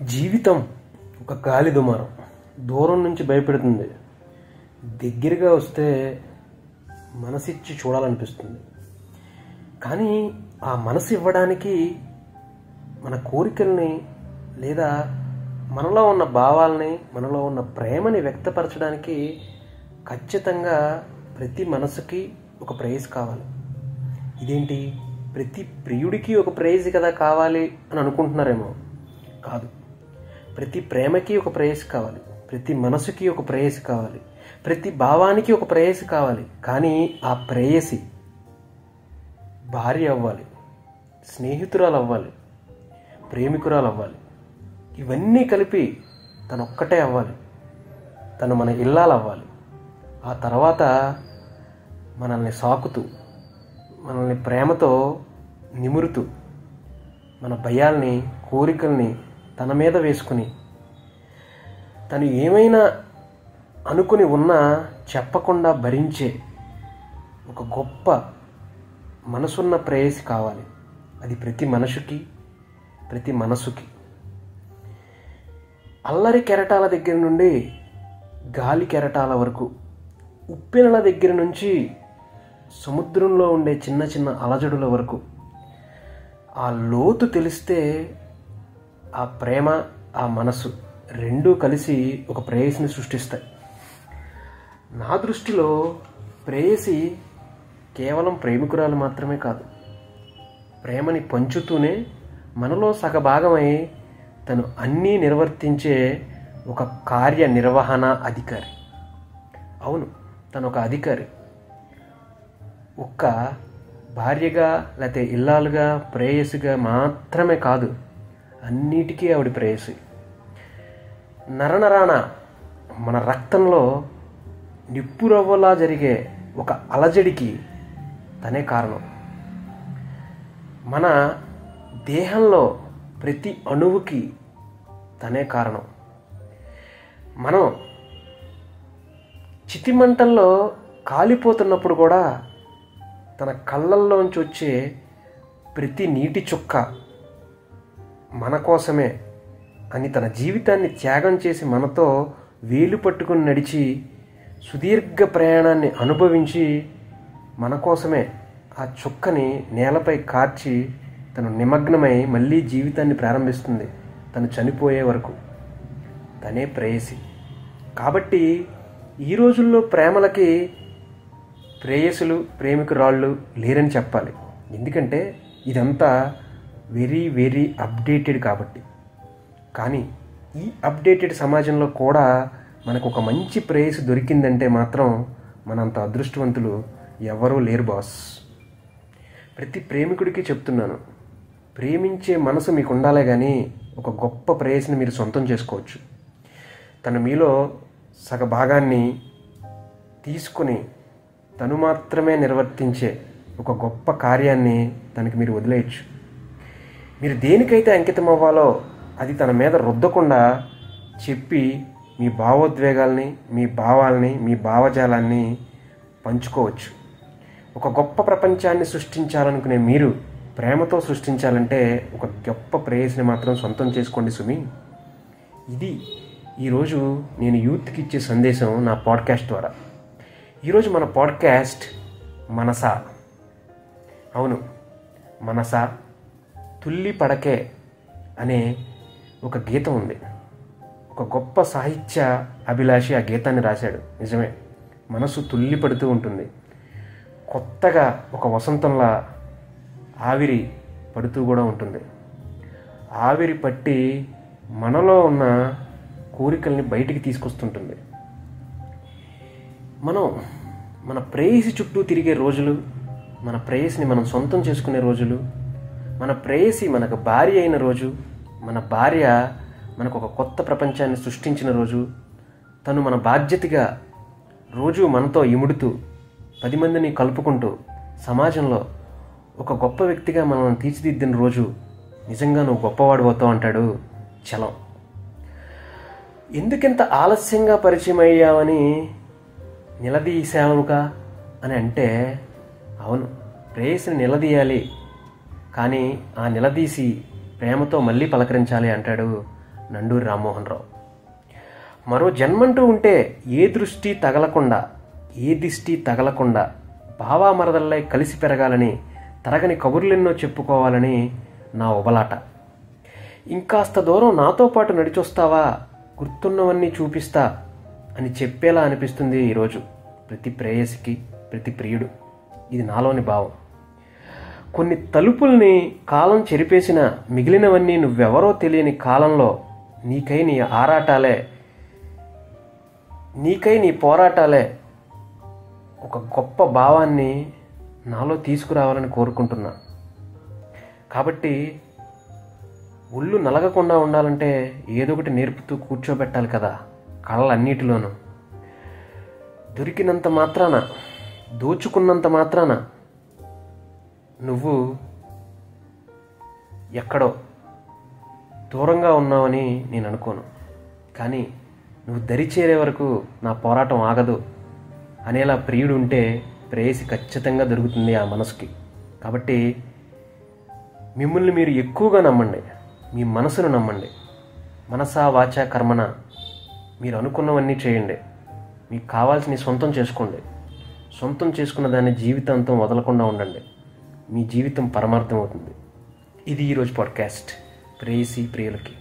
జీవితం ఒక గాలి దుమారం. దూరం నుంచి భయపెడుతుంది, దగ్గరగా వస్తే మనసిచ్చి చూడాలనిపిస్తుంది. కానీ ఆ మనసు ఇవ్వడానికి మన కోరికల్ని లేదా మనలో ఉన్న భావాల్ని, మనలో ఉన్న ప్రేమని వ్యక్తపరచడానికి ఖచ్చితంగా ప్రతి మనసుకి ఒక ప్రేయస్ కావాలి. ఇదేంటి, ప్రతి ప్రియుడికి ఒక ప్రేయస్ కదా కావాలి అని అనుకుంటున్నారేమో. కాదు, ప్రతి ప్రేమకి ఒక ప్రేయస్ కావాలి, ప్రతి మనసుకి ఒక ప్రేయస్ కావాలి, ప్రతి భావానికి ఒక ప్రేయసి కావాలి. కానీ ఆ ప్రేయసి భార్య అవ్వాలి, స్నేహితురాలు అవ్వాలి, ప్రేమికురాలు అవ్వాలి. ఇవన్నీ కలిపి తనొక్కటే అవ్వాలి. తను మన ఇల్లాలు అవ్వాలి. ఆ తర్వాత మనల్ని సాకుతూ, మనల్ని ప్రేమతో నిమురుతూ, మన భయాల్ని, కోరికల్ని తన మీద వేసుకుని, తను ఏమైనా అనుకుని ఉన్నా చెప్పకుండా భరించే ఒక గొప్ప మనసున్న ప్రేయసి కావాలి. అది ప్రతి మనిషికి, ప్రతి మనసుకి. అల్లరి కెరటాల దగ్గర నుండి గాలి కెరటాల వరకు, ఉప్పెనల దగ్గర నుంచి సముద్రంలో ఉండే చిన్న చిన్న అలజడుల వరకు, ఆ లోతు తెలిస్తే ఆ ప్రేమ, ఆ మనసు రెండూ కలిసి ఒక ప్రేయసిని సృష్టిస్తాయి. నా దృష్టిలో ప్రేయసి కేవలం ప్రేమికురాలు మాత్రమే కాదు, ప్రేమని పంచుతూనే మనలో సగభాగమై తను అన్నీ నిర్వర్తించే ఒక కార్యనిర్వహణ అధికారి. అవును, తను ఒక అధికారి. ఒక్క భార్యగా లేకపోతే ఇల్లాలుగా, ప్రేయసిగా మాత్రమే కాదు, అన్నిటికీ ఆవిడ ప్రేయసి. నరనరాన మన రక్తంలో నిప్పురవ్వలా జరిగే ఒక అలజడికి తనే కారణం. మన దేహంలో ప్రతి అణువుకి తనే కారణం. మనం చితిమంటల్లో కాలిపోతున్నప్పుడు కూడా తన కళ్ళల్లోంచి వచ్చే ప్రతి నీటి చుక్క మన కోసమే అని తన జీవితాన్ని త్యాగం చేసి మనతో వేలు పట్టుకుని నడిచి సుదీర్ఘ ప్రయాణాన్ని అనుభవించి మన కోసమే ఆ చుక్కని నేలపై కార్చి తను నిమగ్నమై మళ్ళీ జీవితాన్ని ప్రారంభిస్తుంది తను చనిపోయే వరకు. తనే ప్రేయసి. కాబట్టి ఈ రోజుల్లో ప్రేమలకి ప్రేయసులు, ప్రేమికురాళ్ళు లేరని చెప్పాలి. ఎందుకంటే ఇదంతా వెరీ వెరీ అప్డేటెడ్ కాబట్టి. కానీ ఈ అప్డేటెడ్ సమాజంలో కూడా మనకు ఒక మంచి ప్రేయసి దొరికిందంటే మాత్రం మనంత అదృష్టవంతులు ఎవరూ లేరు బాస్. ప్రతి ప్రేమికుడికి చెప్తున్నాను, ప్రేమించే మనసు మీకు ఉండాలే కానీ ఒక గొప్ప ప్రేయసిని మీరు సొంతం చేసుకోవచ్చు. తను మీలో సగభాగాన్ని తీసుకుని తను మాత్రమే నిర్వర్తించే ఒక గొప్ప కార్యాన్ని తనకి మీరు వదిలేయచ్చు. మీరు దేనికైతే అంకితం అవ్వాలో అది తన మీద రుద్దకుండా చెప్పి మీ భావోద్వేగాల్ని, మీ భావాల్ని, మీ భావజాలాన్ని పంచుకోవచ్చు. ఒక గొప్ప ప్రపంచాన్ని సృష్టించాలనుకునే మీరు ప్రేమతో సృష్టించాలంటే ఒక గొప్ప ప్రేయస్ని మాత్రం సొంతం చేసుకోండి సుమి. ఇది ఈరోజు నేను యూత్కి ఇచ్చే సందేశం నా పాడ్కాస్ట్ ద్వారా. ఈరోజు మన పాడ్కాస్ట్ మనసా. అవును, మనసా తుల్లి పడకే అనే ఒక గీతం ఉంది. ఒక గొప్ప సాహిత్య అభిలాషి ఆ గీతాన్ని రాశాడు. నిజమే, మనసు తుల్లి పడుతూ ఉంటుంది. కొత్తగా ఒక వసంతంలా ఆవిరి పడుతూ కూడా ఉంటుంది. ఆవిరి పట్టి మనలో ఉన్న కోరికల్ని బయటికి తీసుకొస్తుంటుంది. మనం మన ప్రేయసి చుట్టూ తిరిగే రోజులు, మన ప్రేయసిని మనం సొంతం చేసుకునే రోజులు, మన ప్రేయసి మనకు భార్య అయిన రోజు, మన భార్య మనకు ఒక కొత్త ప్రపంచాన్ని సృష్టించిన రోజు, తను మన బాధ్యతగా రోజు మనతో ఇముడుతూ 10 మందిని కలుపుకుంటూ సమాజంలో ఒక గొప్ప వ్యక్తిగా మనల్ని తీర్చిదిద్దిన రోజు, నిజంగా నువ్వు గొప్పవాడు అవుతావు అంటాడు చలం. ఎందుకెంత ఆలస్యంగా పరిచయం అయ్యావని నిలదీశావుగా అని అంటే, అవును, ప్రేయసిని నిలదీయాలి, కానీ ఆ నిలదీసి ప్రేమతో మళ్ళీ పలకరించాలి అంటాడు నండూరి రామ్మోహన్ రావు. మరో జన్మంటూ ఉంటే ఏ దిష్టి తగలకుండా బావామరదల్లై కలిసి పెరగాలని, తరగని కబుర్లెన్నో చెప్పుకోవాలని నా ఉబలాట. ఇంకాస్త దూరం నాతో పాటు నడిచొస్తావా, గుర్తున్నవన్నీ చూపిస్తా అని చెప్పేలా అనిపిస్తుంది ఈరోజు ప్రతి ప్రేయసికి, ప్రతి ప్రియుడు. ఇది నాలోని భావం. కొన్ని తలుపుల్ని కాలం చెరిపేసిన మిగిలినవన్నీ నువ్వెవరో తెలియని కాలంలో నీకై నీ పోరాటాలే ఒక గొప్ప భావాన్ని నాలో తీసుకురావాలని కోరుకుంటున్నా. కాబట్టి ఒళ్ళు నలగకుండా ఉండాలంటే ఏదో ఒకటి నేర్పుతూ కూర్చోబెట్టాలి కదా కళలన్నిటిలోనూ. దొరికినంత మాత్రాన, దోచుకున్నంత మాత్రాన నువ్వు ఎక్కడో దూరంగా ఉన్నావని నేను అనుకోను. కానీ నువ్వు దరిచేరే వరకు నా పోరాటం ఆగదు అనేలా ప్రియుడు ఉంటే ప్రేయసి ఖచ్చితంగా దొరుకుతుంది ఆ మనసుకి. కాబట్టి మిమ్మల్ని మీరు ఎక్కువగా నమ్మండి, మీ మనసును నమ్మండి. మనసా వాచా కర్మన మీరు అనుకున్నవన్నీ చేయండి. మీకు కావాల్సిన సొంతం చేసుకోండి. సొంతం చేసుకున్న దాన్ని జీవితాంతం వదలకుండా ఉండండి. మీ జీవితం పరమార్థం అవుతుంది. ఇది ఈరోజు పాడ్కాస్ట్ ప్రేయసి ప్రియులకి.